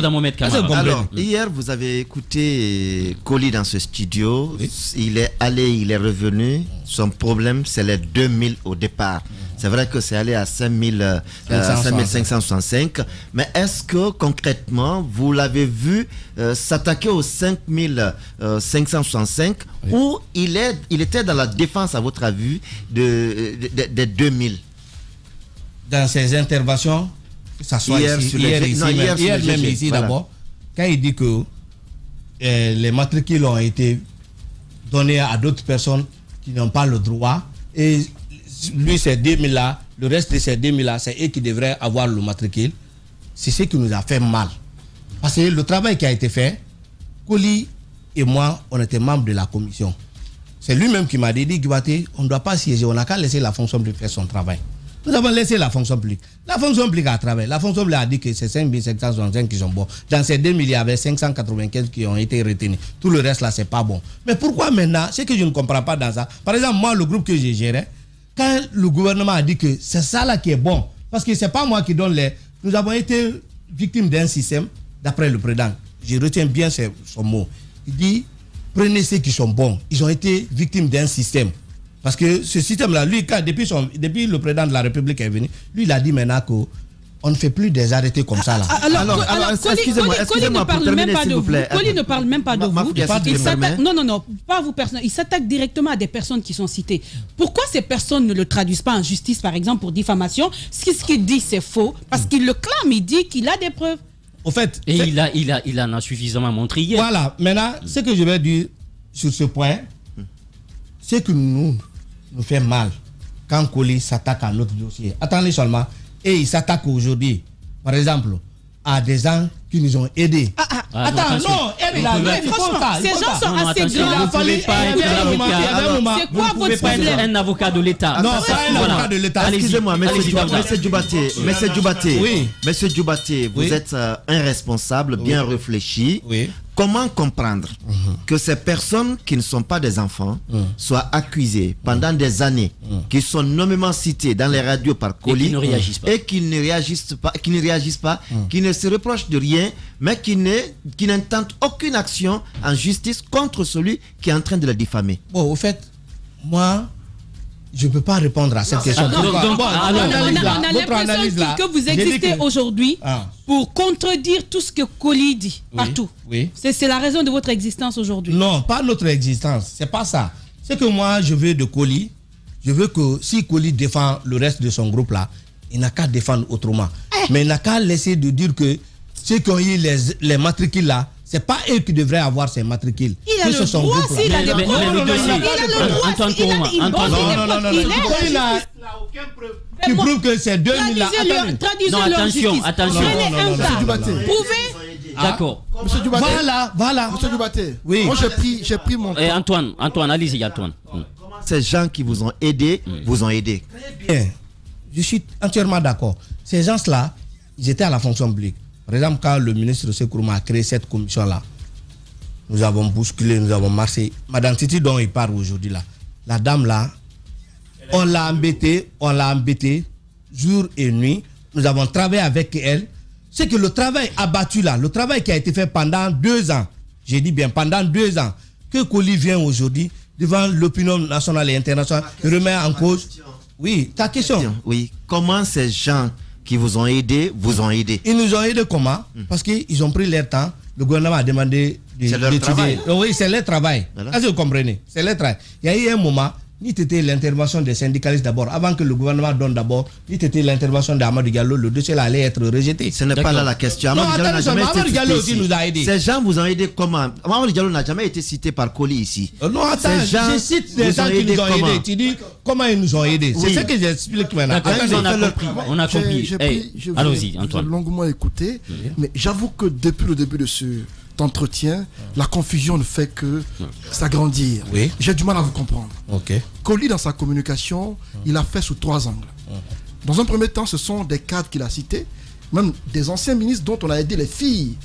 Alors, hier, vous avez écouté Coly dans ce studio. Oui. Il est allé, il est revenu. Son problème, c'est les 2000 au départ. C'est vrai que c'est allé à 5565. Mais est-ce que, concrètement, vous l'avez vu s'attaquer aux 5565 ou il était dans la défense, à votre avis, des 2000? Dans ses interventions, que ça soit hier même ici d'abord, quand il dit que les matricules ont été donnés à d'autres personnes qui n'ont pas le droit, et lui, ces 2000 là, le reste de ces 2000 là, c'est eux qui devraient avoir le matricule. C'est ce qui nous a fait mal. Parce que le travail qui a été fait, Coly et moi, on était membres de la commission. C'est lui-même qui m'a dit, Guaté, on ne doit pas siéger, on n'a qu'à laisser la fonction publique faire son travail. Nous avons laissé la fonction publique. La fonction publique a travaillé. La fonction publique a dit que c'est 5765 qui sont bons. Dans ces 2000, il y avait 595 qui ont été retenus. Tout le reste là, c'est pas bon. Mais pourquoi maintenant, ce que je ne comprends pas dans ça, par exemple, moi, le groupe que j'ai géré, quand le gouvernement a dit que c'est ça là qui est bon, parce que c'est pas moi qui donne les... Nous avons été victimes d'un système, d'après le président. Je retiens bien son mot. Il dit, prenez ceux qui sont bons. Ils ont été victimes d'un système. Parce que ce système-là, lui, depuis le président de la République est venu, lui, il a dit maintenant qu'on ne fait plus des arrêtés comme ça. Là. Alors excusez-moi, pour terminer, s'il vous plaît. Coly ne parle même pas de vous. Non, pas vous personnellement. Il s'attaque directement à des personnes qui sont citées. Pourquoi ces personnes ne le traduisent pas en justice, par exemple, pour diffamation? Ce qu'il dit, c'est faux. Parce qu'il le clame, il dit qu'il a des preuves. Au fait, et il en a suffisamment montré hier. Voilà, maintenant, ce que je vais dire sur ce point, c'est que nous fait mal quand Coly s'attaque à notre dossier. Attendez seulement. Et il s'attaque aujourd'hui, par exemple, à des gens qui nous ont aidés. Attends, non, franchement, ces gens sont assez grands. C'est quoi votre problème? Un avocat de l'État. Non, pas un avocat de l'État. Excusez-moi, Monsieur Djubaté, vous êtes un responsable bien réfléchi. Oui. Comment comprendre que ces personnes qui ne sont pas des enfants soient accusées pendant des années, qui sont nommément citées dans les radios par Coly et qui ne réagissent pas, qui ne se reprochent de rien, mais qui n'intentent aucune action en justice contre celui qui est en train de les diffamer? Bon, au fait, moi, je ne peux pas répondre à cette question. On a l'impression que vous existez aujourd'hui pour contredire tout ce que Coly dit partout. Oui. C'est la raison de votre existence aujourd'hui. Non, pas notre existence. C'est pas ça. C'est que moi, je veux de Coly. Je veux que si Coly défend le reste de son groupe là, il n'a qu'à défendre autrement. Mais il n'a qu'à laisser de dire que ceux qui ont eu les matricules là, c'est pas eux qui devraient avoir ces matricules. Il a le droit, s'il a des preuves. Il a le droit. Il n'a aucune preuve qui prouve que c'est 2000 là. Traduisez-le en justice. Attention. Prenez un cas. Prouvez. D'accord. Monsieur Djubaté. Voilà. Monsieur Djubaté. Oui. Moi, j'ai pris mon temps. Antoine, allez-y, Antoine. Ces gens qui vous ont aidé, vous ont aidé. Très bien. Je suis entièrement d'accord. Ces gens-là, ils étaient à la fonction publique. Par exemple, quand le ministre Sekourouma a créé cette commission-là, nous avons bousculé, nous avons marché. Madame Titi, dont il parle aujourd'hui, là, la dame-là, on l'a embêtée jour et nuit. Nous avons travaillé avec elle. C'est que le travail abattu là, le travail qui a été fait pendant 2 ans, j'ai dit bien pendant 2 ans, que Coly vient aujourd'hui devant l'opinion nationale et internationale, remet en cause. Oui, ta question. Oui, comment ces gens qui vous ont aidé, vous ont aidé? Ils nous ont aidé comment? Parce qu'ils ont pris leur temps le gouvernement a demandé d'étudier. Oui, c'est leur travail. Voilà. Est-ce que vous comprenez? C'est leur travail. Il y a eu un moment, ni c'était l'intervention des syndicalistes d'abord, avant que le gouvernement donne d'abord, ni c'était l'intervention d'Amadou Diallo, le dossier allait être rejeté. Ce n'est pas là la question. Amadou Diallo aussi nous a aidés. Ces gens vous ont aidé comment? Amadou Diallo n'a jamais été cité par Koli ici. Non, attends, je cite des gens qui nous ont aidés. Tu dis comment ils nous ont aidés. C'est ce que j'explique maintenant. On a compris. Allons-y, Antoine. J'ai longuement écouté, mais j'avoue que depuis le début de ce entretien, la confusion ne fait que s'agrandir. Oui. J'ai du mal à vous comprendre. Okay. Koli, dans sa communication, il a fait sous 3 angles. Dans un premier temps, ce sont des cadres qu'il a cités, même des anciens ministres dont on a aidé les filles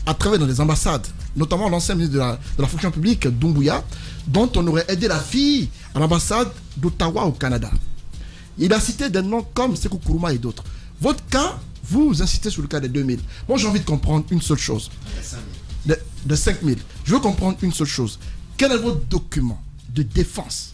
à travailler dans des ambassades, notamment l'ancien ministre de la fonction publique, Doumbouya, dont on aurait aidé la fille à l'ambassade d'Ottawa au Canada. Il a cité des noms comme Sékou Kourouma et d'autres. Votre cas, vous insistez sur le cas des 2000. Moi, j'ai envie de comprendre une seule chose. De 5000. Je veux comprendre une seule chose. Quel est votre document de défense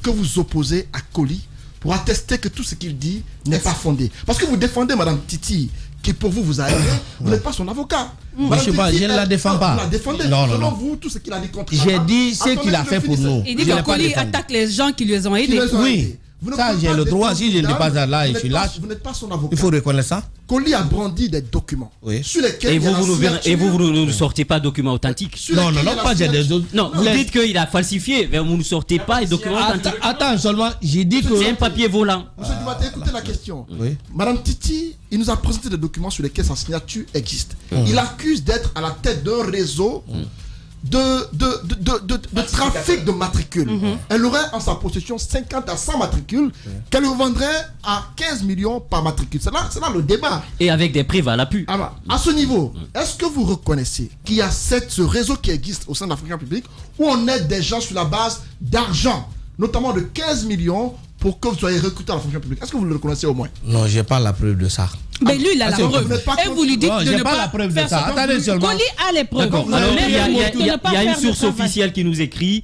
que vous opposez à Koli pour attester que tout ce qu'il dit n'est pas fondé? Parce que vous défendez Mme Titi, qui pour vous a aidé, vous n'êtes pas son avocat. Je ne la défends pas. Vous la défendez. Non. Vous, tout ce qu'il a dit contre j'ai dit ce qu'il a fait pour nous. Il dit que Koli attaque les gens qui lui ont aidé. Oui. Ça, j'ai le droit. Si je ne dis pas là, je suis là. Vous n'êtes pas son avocat. Il faut reconnaître ça. Koli a brandi des documents sur lesquels et vous ne sortez pas de documents authentiques. Non, pas j'ai des autres. Non, vous dites qu'il a falsifié, mais vous ne sortez pas les documents authentiques. Attends seulement, j'ai dit que... C'est un papier volant. Monsieur Dubaté, écoutez la question. Madame Titi, il nous a présenté des documents sur lesquels sa signature existe. Il accuse d'être à la tête d'un réseau de trafic de matricules. Elle aurait en sa possession 50 à 100 matricules qu'elle revendrait à 15 millions par matricule. C'est là le débat. Et avec des preuves à l'appui. Alors, à ce niveau, est-ce que vous reconnaissez qu'il y a ce réseau qui existe au sein de la fonction publique où on aide des gens sur la base d'argent, notamment de 15 millions pour que vous soyez recruté à la fonction publique? Est-ce que vous le reconnaissez au moins? Non, j'ai pas la preuve de ça. Mais lui, il a la preuve. Et vous lui dites de ne pas la preuve de ça. Attendez seulement. Koli a les preuves. Alors, il y a une source officielle qui nous écrit.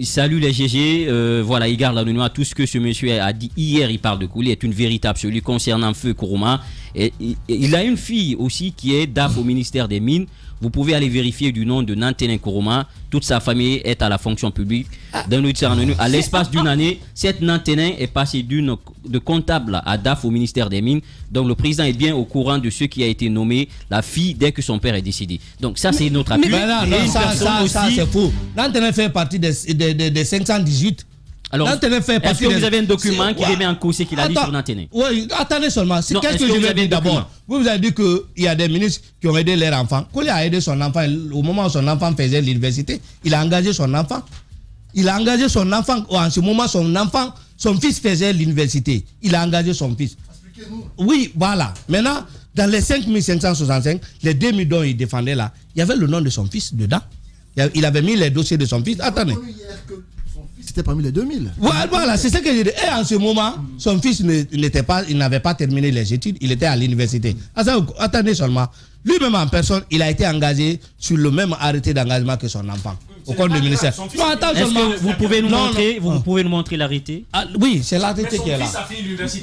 Salut les GG. Voilà, il garde l'anonymat. Tout ce que ce monsieur a dit hier, il parle de Koli, est une vérité absolue concernant Feu Kourouma. Et il a une fille aussi qui est DAF au ministère des Mines. Vous pouvez aller vérifier du nom de Nantenin Kourouma. Toute sa famille est à la fonction publique. Dans le anonyme, à l'espace d'une année, cette Nantenin est passée de comptable à DAF au ministère des Mines. Donc le président est bien au courant de ce qui a été nommé la fille dès que son père est décédé. Donc ça, c'est notre appui. Ça c'est faux. Nantenin fait partie des 518. Alors, est-ce que vous avez un document qui remet en cause ce qu'il a dit sur Nantenin? Oui, attendez seulement. Qu'est-ce que je vais dire d'abord? Vous avez dit qu'il y a des ministres qui ont aidé leurs enfants. Koli a aidé son enfant au moment où son enfant faisait l'université. Il a engagé son enfant. En ce moment, son fils faisait l'université. Il a engagé son fils. Oui, voilà. Maintenant, dans les 5565, les 2000 dont il défendait là, il y avait le nom de son fils dedans. Il avait mis les dossiers de son fils. Attendez. C'était parmi les 2000. Voilà, c'est ce que je dis. Et en ce moment, son fils n'avait pas terminé les études, il était à l'université. Attendez seulement. Lui-même en personne, il a été engagé sur le même arrêté d'engagement que son enfant. Au compte du ministère. Est-ce que vous pouvez nous montrer l'arrêté? Oui, c'est l'arrêté qui est là.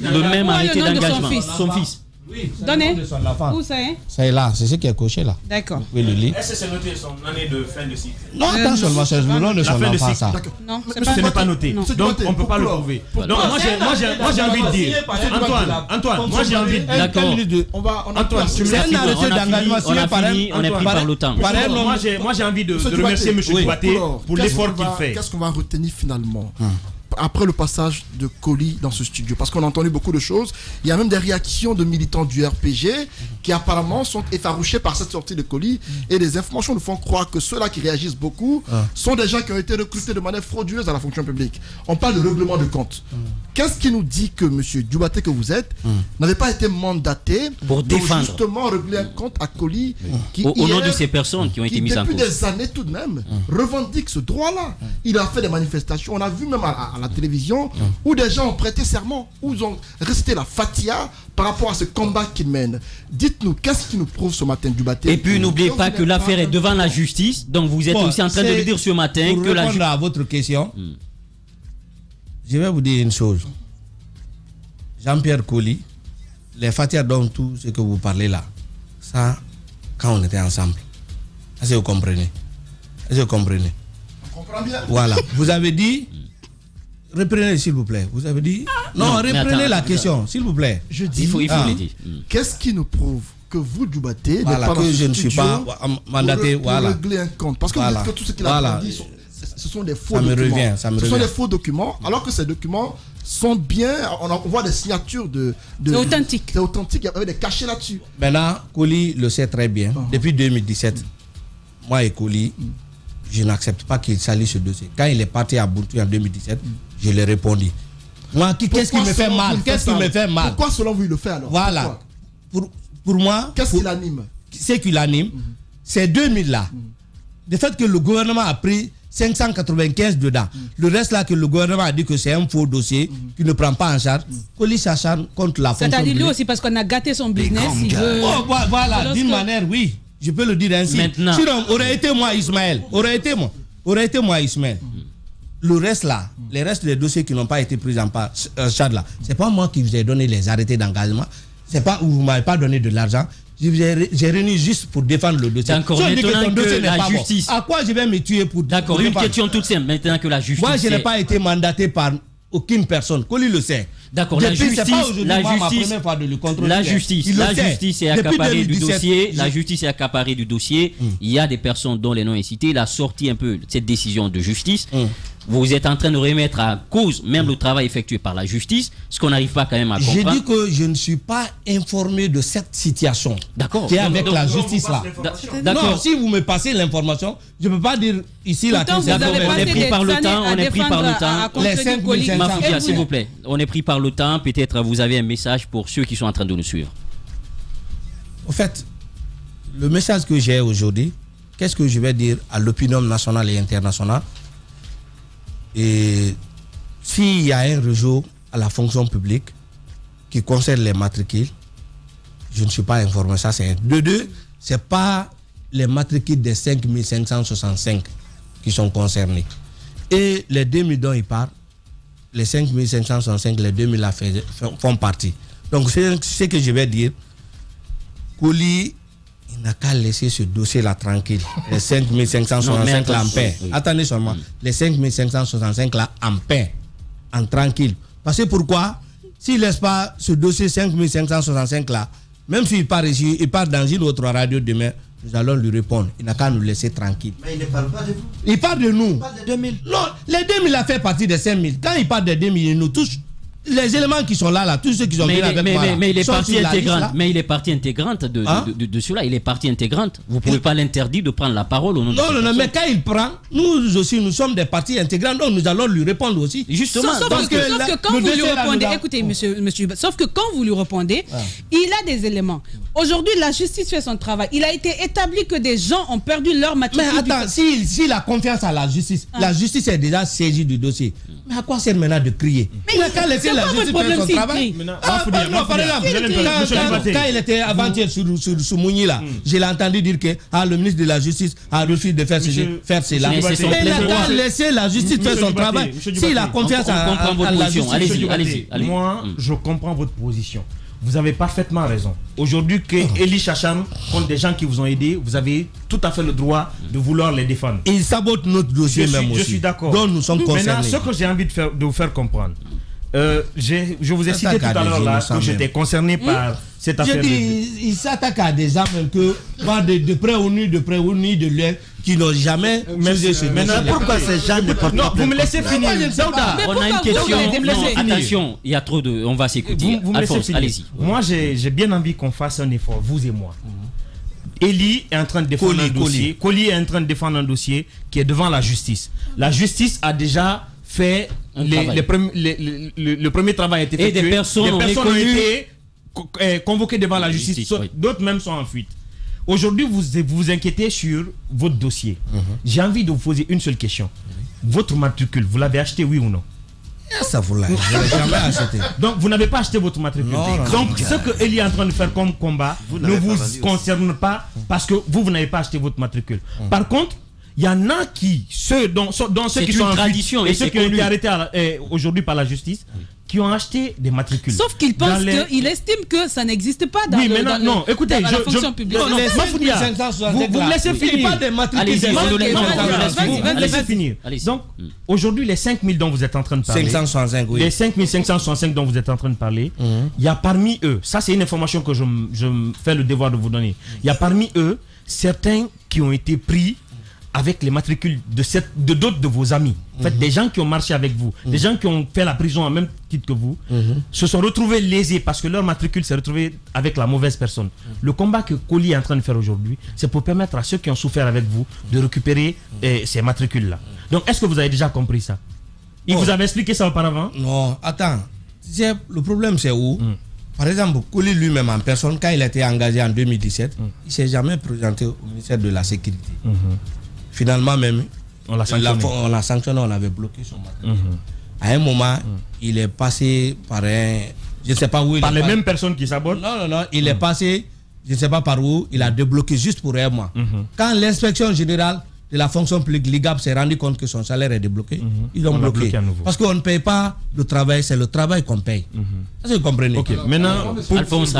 Le même arrêté d'engagement. Son fils. Oui. Donnez. Où c'est? C'est là, c'est ce qui est coché là. D'accord. Oui, le lit. Est-ce que c'est noté son année de fin de cycle? Non, attends seulement, c'est le nom de son enfant ça. Non, ce n'est pas noté. Donc on ne peut pas le prouver. Donc moi j'ai envie de dire, Antoine, moi j'ai envie de dire. D'accord. Antoine, c'est un arrêté d'engagement signé par on est pris par le temps. Moi j'ai envie de remercier M. Dubaté pour l'effort qu'il fait. Qu'est-ce qu'on va retenir finalement après le passage de Koli dans ce studio? Parce qu'on a entendu beaucoup de choses. Il y a même des réactions de militants du RPG qui apparemment sont effarouchés par cette sortie de Koli. Et les informations nous font croire que ceux-là qui réagissent beaucoup sont des gens qui ont été recrutés de manière frauduleuse à la fonction publique. On parle de règlement de compte. Qu'est-ce qui nous dit que M. Dubaté que vous êtes n'avait pas été mandaté pour défendre justement régler un compte à Koli au nom de ces personnes qui ont été mises en cause. Depuis des années tout de même revendique ce droit-là. Il a fait des manifestations. On a vu même à la télévision où des gens ont prêté serment, où ils ont resté la fatia par rapport à ce combat qu'ils mènent. Dites-nous, qu'est-ce qui nous prouve ce matin Dubaté? Et puis n'oubliez pas que l'affaire est devant la justice, donc vous êtes aussi en train de le dire ce matin pour que répondre à votre question, je vais vous dire une chose. Jean-Pierre Koli, les fatia dont tout ce que vous parlez là, ça, quand on était ensemble, Est-ce que vous comprenez? Est-ce que vous comprenez? On comprend bien. Voilà. Vous avez dit... Reprenez, s'il vous plaît. Vous avez dit... Non, reprenez la question, s'il vous plaît. Je dis... Il faut le dire. Qu'est-ce qui nous prouve que vous, Djoubaté, voilà, que je ne suis pas mandaté pour régler un compte? Parce que vous dites que tout ce qu'il a dit, ce sont des faux documents. Ce sont des faux documents, alors que ces documents sont bien... On voit des signatures de c'est authentique. C'est authentique, il y avait des cachets là-dessus. Maintenant, Koli le sait très bien. Depuis 2017, moi et Koli, je n'accepte pas qu'il salisse ce dossier. Quand il est parti à Buntu en 2017, je lui ai répondu. Moi, qu'est-ce qui me fait mal? Qu'est-ce qui me fait mal? Pourquoi selon vous il le fait alors? Voilà. Pour moi... Qu'est-ce qui l'anime? Ce qui l'anime, c'est 2000 là. Le fait que le gouvernement a pris 595 dedans. Le reste là que le gouvernement a dit que c'est un faux dossier qui ne prend pas en charge. Koli s'acharne contre la fonction publique. C'est-à-dire lui aussi parce qu'on a gâté son business. Voilà, d'une manière, oui. Je peux le dire ainsi. Maintenant. Sinon, aurait été moi Ismaël. Le reste là, les restes des dossiers qui n'ont pas été pris en charge là, c'est pas moi qui vous ai donné les arrêtés d'engagement. C'est pas où vous m'avez pas donné de l'argent. J'ai réuni juste pour défendre le dossier. C'est encore étonnant que la justice... À quoi je vais me tuer pour... D'accord, une question toute simple. Maintenant que la justice... Moi, je n'ai pas été mandaté par aucune personne. Koli le sait. D'accord, la justice est accaparée du dossier. La justice est accaparée du dossier. Il y a des personnes dont les noms est cité. Il a sorti un peu cette décision de justice. Vous êtes en train de remettre à cause même le travail effectué par la justice, ce qu'on n'arrive pas quand même à comprendre. J'ai dit que je ne suis pas informé de cette situation qui est avec la justice là. Non, si vous me passez l'information, je ne peux pas dire ici la on est pris par le temps, on est pris par le temps. Les 5500. Mafoukia, s'il vous plaît, on est pris par le temps. Peut-être vous avez un message pour ceux qui sont en train de nous suivre. Au fait, le message que j'ai aujourd'hui, qu'est-ce que je vais dire à l'opinion nationale et internationale? Et s'il y a un réseau à la fonction publique qui concerne les matricules, je ne suis pas informé. Ça, c'est un. De deux, ce n'est pas les matricules des 5565 qui sont concernés. Et les 2000 dont il parle, les 5565, les 2000 font partie. Donc, c'est ce que je vais dire. Koli, il n'a qu'à laisser ce dossier-là tranquille. Les 5565 là en paix. Oui. Attendez seulement. Les 5565 là en paix, en tranquille. Parce que pourquoi? S'il ne laisse pas ce dossier 5565 là, même s'il part ici, il part dans une autre radio demain, nous allons lui répondre. Il n'a qu'à nous laisser tranquille. Mais il ne parle pas de vous. Il parle de nous. Il parle de 2000. Non, les 2000 a fait partie des 5000. Quand il parle des 2000, il nous touche. Les éléments qui sont là, tous ceux qui sont venus avec moi. Mais il est partie intégrante. Mais il est partie intégrante de cela. Il est partie intégrante. Vous ne pouvez pas l'interdire de prendre la parole au nom de cette personne. Non, mais quand il prend, nous aussi, nous sommes des parties intégrantes, donc nous allons lui répondre aussi. Justement. Sauf que quand vous lui répondez, écoutez, monsieur, sauf que quand vous lui répondez, il a des éléments. Aujourd'hui, la justice fait son travail. Il a été établi que des gens ont perdu leur matricule. Mais attends, s'il a confiance à la justice est déjà saisie du dossier. Mais à quoi sert maintenant de crier? Mais quand laisser la justice faire son travail. Par exemple, quand il était avant-hier sur Mouni là, je l'ai entendu dire que le ministre de la Justice a refusé de faire cela. Mais il a qu'à laisser la justice faire son travail. S'il a confiance à la justice. Allez-y. Moi, je comprends votre position. Vous avez parfaitement raison. Aujourd'hui, que Eli Chacham contre des gens qui vous ont aidé, vous avez tout à fait le droit de vouloir les défendre. Il sabote notre dossier même aussi. Je suis d'accord. Donc nous sommes concernés. Maintenant, ce que j'ai envie de vous faire comprendre, je vous ai cité tout à l'heure là que j'étais concerné par cette affaire. Il s'attaque à des gens que de près ou ni de l'air qui n'ont jamais. Maintenant, pourquoi ces gens ne portent pas? Vous me laissez finir. On a une question. Attention, il y a trop de. On va s'écouter. Alphonse, allez-y. Moi, j'ai bien envie qu'on fasse un effort, vous et moi. Eli est en train de défendre un dossier. Koli est en train de défendre un dossier qui est devant la justice. La justice a déjà fait le premier travail a été fait. Et des personnes ont été convoquées devant la justice. D'autres même sont en fuite. Aujourd'hui, vous vous inquiétez sur votre dossier. J'ai envie de vous poser une seule question. Votre matricule, vous l'avez acheté, oui ou non? Ça vous l'a jamais acheté. Donc vous n'avez pas acheté votre matricule. Donc ce que Eli est en train de faire comme combat ne vous concerne pas parce que vous n'avez pas acheté votre matricule. Par contre, il y en a qui, ceux qui sont en tradition et ceux qui ont été arrêtés aujourd'hui par la justice, qui ont acheté des matricules. Sauf qu'il pense qu'il estime que ça n'existe pas dans, non, écoutez, la fonction publique. Non, vous me laissez finir. Vous laissez finir. Donc, aujourd'hui, les 5000 dont vous êtes en train de parler, 565, oui. Les 5565 dont vous êtes en train de parler, il y a parmi eux, ça c'est une information que je me fais le devoir de vous donner, il y a parmi eux certains qui ont été pris avec les matricules de d'autres de vos amis. En fait, des gens qui ont marché avec vous, des gens qui ont fait la prison en même titre que vous, se sont retrouvés lésés parce que leur matricule s'est retrouvé avec la mauvaise personne. Le combat que Coly est en train de faire aujourd'hui, c'est pour permettre à ceux qui ont souffert avec vous de récupérer ces matricules-là. Donc, est-ce que vous avez déjà compris ça? Il vous avait expliqué ça auparavant? Non, attends. Le problème, c'est où? Par exemple, Coly lui-même en personne, quand il a été engagé en 2017, il ne s'est jamais présenté au ministère de la Sécurité. Finalement même, on l'a sanctionné, on avait bloqué son matricule. À un moment, il est passé par un... Je ne sais pas où il est. Par les mêmes personnes qui sabotent? Non, il est passé, je ne sais pas par où, il a débloqué juste pour un mois. Quand l'inspection générale de la fonction publique, l'IGAP, s'est rendu compte que son salaire est débloqué, ils l'ont bloqué. Parce qu'on ne paye pas le travail, c'est le travail qu'on paye. Est-ce que vous comprenez? Ok, maintenant, Alphonse,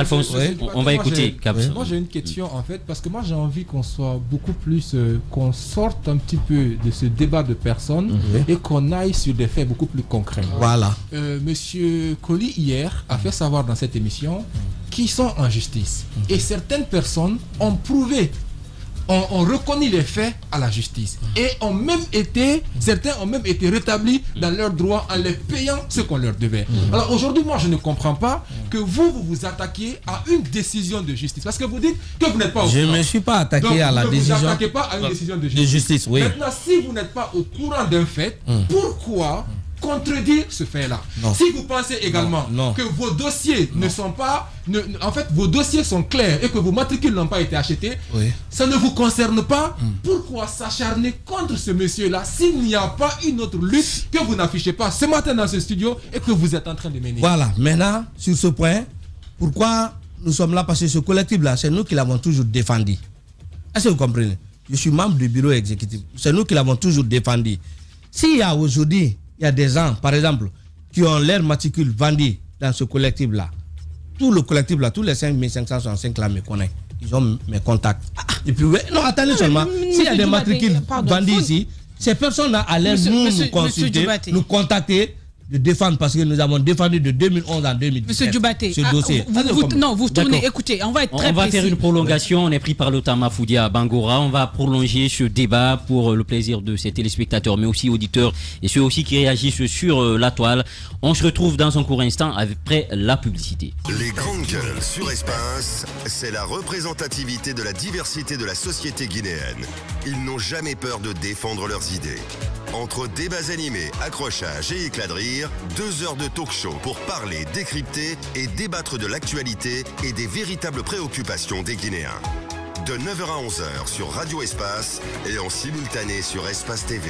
on va écouter. Moi j'ai une question en fait, parce que moi j'ai envie qu'on soit beaucoup plus, qu'on sorte un petit peu de ce débat de personnes et qu'on aille sur des faits beaucoup plus concrets. Voilà. Monsieur Coly hier a fait savoir dans cette émission qu'ils sont en justice. Et certaines personnes ont prouvé, on reconnaît les faits à la justice et certains ont même été rétablis dans leurs droits en les payant ce qu'on leur devait. Alors aujourd'hui, moi je ne comprends pas que vous vous attaquiez à une décision de justice, parce que vous dites que vous n'êtes pas au courant. Je ne me suis pas attaqué à la décision. Vous n'attaquez pas à une décision de justice. Oui. Maintenant, si vous n'êtes pas au courant d'un fait, pourquoi contredire ce fait-là? Si vous pensez également que vos dossiers ne sont pas... en fait, vos dossiers sont clairs et que vos matricules n'ont pas été achetés, ça ne vous concerne pas. Pourquoi s'acharner contre ce monsieur-là s'il n'y a pas une autre lutte que vous n'affichez pas ce matin dans ce studio et que vous êtes en train de mener? Voilà. Maintenant, sur ce point, pourquoi nous sommes là? Parce que ce collectif-là, c'est nous qui l'avons toujours défendu. Est-ce que vous comprenez? Je suis membre du bureau exécutif. C'est nous qui l'avons toujours défendu. S'il y a aujourd'hui... Il y a des gens, par exemple, qui ont leur matricule vendue dans ce collectif-là. Tout le collectif-là, tous les 5565 là me connaissent. Ils ont mes contacts. Et puis, non, attendez seulement. S'il y a des matricules vendus ici, ces personnes-là allaient nous consulter, nous contacter, de défendre, parce que nous avons défendu de 2011 à 2017. Monsieur Djubaté, ce dossier. Vous tournez, écoutez, on va être très précis. On va faire une prolongation, on est pris par l'Otama Foudia à Bangora, on va prolonger ce débat pour le plaisir de ces téléspectateurs, mais aussi auditeurs, et ceux aussi qui réagissent sur la toile. On se retrouve dans un court instant après la publicité. Les grandes gueules sur Espace, c'est la représentativité de la diversité de la société guinéenne. Ils n'ont jamais peur de défendre leurs idées. Entre débats animés, accrochages et éclats de rire, 2 heures de talk show pour parler, décrypter et débattre de l'actualité et des véritables préoccupations des Guinéens. De 9h à 11h sur Radio Espace et en simultané sur Espace TV.